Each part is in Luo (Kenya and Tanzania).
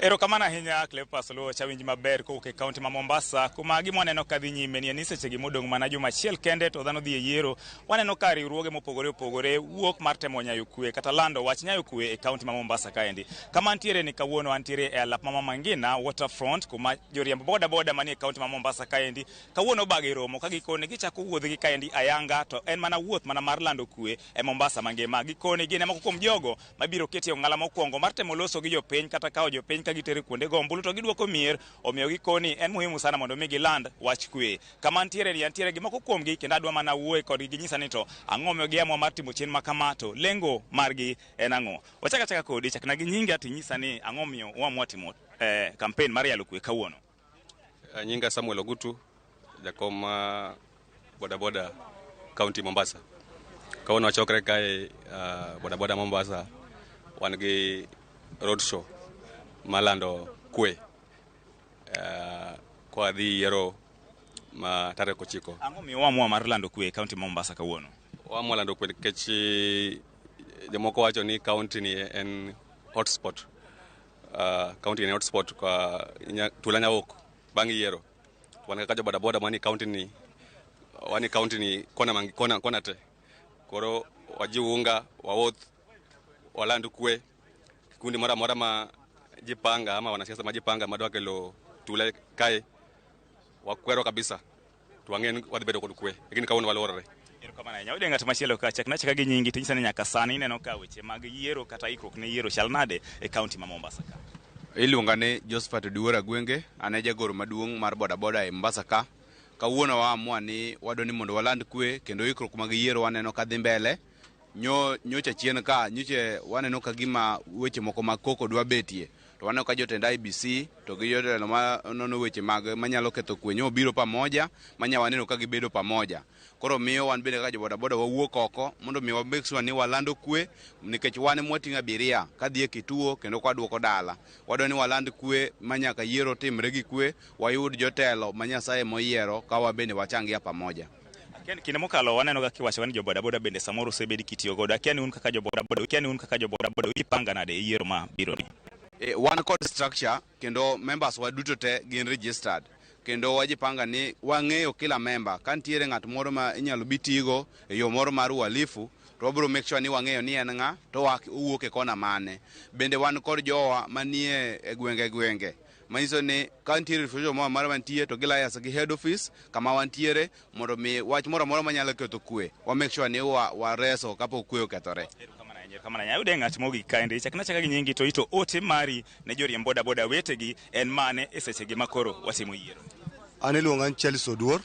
Erokamano ahinya Cleopas Luo chawinji maber kowuok e kaunti ma Mombasa kuma gima waneno ka dhi nyime ni sechegi modong' mana juma achiel kende to dhano dhi e yiero. Waneno ka riwruoge mopogore opogore wuok mar temo nyayo kwe kata lando wach nyayo kwe e kaunti ma Mombasa kaendi. Kama antiere ni kawuono antiere e alap ma Mama Ngina Waterfront kuma joriemb boda manie kaunti ma Mombasa kaendi kawuono bage romo ka gikone gichako wuodhgi kaendi ayanga to en mana wuoth mana mar lando kwe e Mombasa mangima. Gikone gin ema kuom jogo mabiro ketie ong'ala mokwongo mar temo loso gi jopiny kata kawo jopiny ka gitere kuonde gombulu to giduoko mier omiyo gikoni en muhimu sana mondo mi giland wach kwe. Kama antiere ni antiere gi moko kuomgi kendo adwa mana wuoye kodgi ginyisa ni to ang'o miyo giamua mar timo chenro ma kama to lengo margi en ang'o. Wachaka kodi chakna gi nyingi atinyisa ni ang'o miyo uamua timo campaign mar yalo kwe kawuono. Nyinga Samuel Ogutu jakom boda kaunti Mombasa. Kawuono wachokre kae boda Mombasa wan gi road show malando kwe kwa dhi yiero ma tarehe 9. Ang'o miyo uamua mar lando kwe kaunti ma Mombasa kawuono? Uamua lando kwe nikech jomoko wacho ni kaunti ni en hotspot. Kaunti ni hotspot kwa tulanya ok bang' yiero. Wan kaka boda mani kaunti ni kona te. Koro wajiunga wawuoth waland kwe kikundi mora ma jipanga ama wanasiasa majipanga madwa kelo tule kae wakwero kabisa tuang'e wadhi bedo kod kwe lakini kawuono walorore. Erokamano ahinya. Oyudo ng'at machielo ka chaka gi nyingi tinyisa ni nyaka sani ineno ka weche mag yiero kata ikruok ne yiero chal nade e kaunti ma Mombasa ka. Iluonga ni Josephat Duora Gwenge, ane jagoro maduong' mar boda e Mombasa ka. Kawuono waamua ni wadoni mondo waland kwe kendo ikruok mag yiero waneno ka dhi mbele. Nyocha chien ka nyoche waneno ka gima weche moko mag koko dwa betie to waneno ka jotend IBC to gi jotelo ma nono weche mag manyalo ketho kwe nyo biro pamoja manya waneno ka gibedo pamoja. Koro miyo wan bende ka boda wawuok oko mondo mi make sure ni walando kwe nikech wan motinga abiria ka dhi e kituo kendo kwa duoko dala. Wadoni waland kwe manyaka yiero timre gi kwe wayud jotelo manyasaye moyiero ka wabende wachangia pamoja. Kinde mokalo waneno ga kiwacho ni joboda bende samoro osebedi kitiyo godo. Akiani un kaka joboda ipanga nade e yiero ma biro ni? Wan kod structure kendo members wa duto te gin registered kendo wajipanga ni wang'eyo kila member ka ntiere ng'at moro ma inyalo bitigo e yo moro mar uhalifu to wabiro make sure ni wang'eyo ni en ng'a to owuok e kona mane. Bende wan kod jowa manie e gwenge manyiso ni ka ntiere refusal moro mar mantie to gilayas gi head office kama wantiere mondo mi wach moro manyalo ketho kwe wa make sure ni wareso kapok kwe okethore. Kamana nyayude ng'at mogik kaende chakna gi nyingi to ito ote mari ne joriemb boda wetegi en mane e sechegi makoro watimo yiero. An iluonga ni Charles Oduor,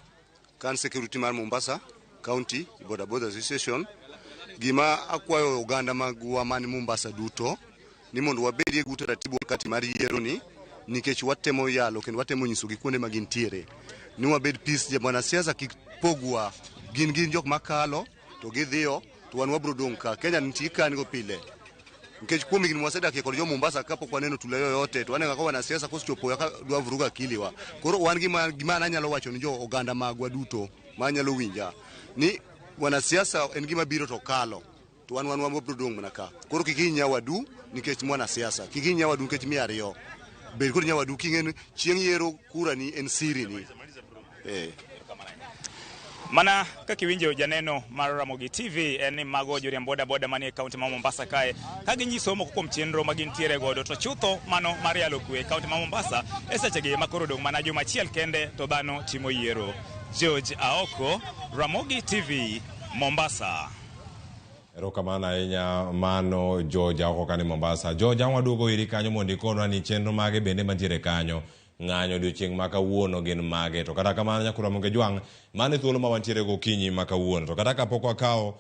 kan security mar Mombasa County Boda Association. Gima akwayo oganda magwa man Mombasa duto ni mondo wabedie guto ratibu wakati mar yiero ni nikech watemo yalo kendo watemo nyiso gi kuonde magintiere ni wabed peace je bwana siasa kipogwa gin jok makalo to gidhiyo to wan wabro dong' ka Kenya nitie kan go pile nikech kuom gin mwasedak kod jo Mombasa kapok waneno tula yoyote to wanega kwa wanasiasa kosechopo ya dwa vuruga kiliwa. Koro wan gima nanyalo wacho ni jo oganda magwa duto manyalo winja ni wanasiasa en gima biro to kalo to wan wabro dong' mana ka. Koro kikinya wadu nikech mwanasiasa kikinya wadu nikech mi ariyo bel kod nyawadu kingen chieng' yiero kura ni en siri ni. Mana kakiwinjo janeno mar Ramogi TV en ni mago joriemb boda manie kaunti ma Mombasa kae ka ginyiso moko kuom chenro ma gintiere godo to chutho mano mar yalo kwe kaunti ma Mombasa e sechegi makoro dong' mana juma achiel kende to dhano timo yiero. George Aoko, Ramogi TV, Mombasa. Erokamano ahinya mano George Aoko kani Mombasa. George waduogo iri kanyo mondo ikonwa ni chenro mage bende mantiere kanyo. Ng'anyo odiochieng' ma kawuono gin mage to kata kamano nyakura monge jwang' mane thuolo ma wantiere gokinyi ma kawuono to kata kapok wakawo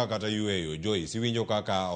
kata yueyo Joyce iwinjo kaka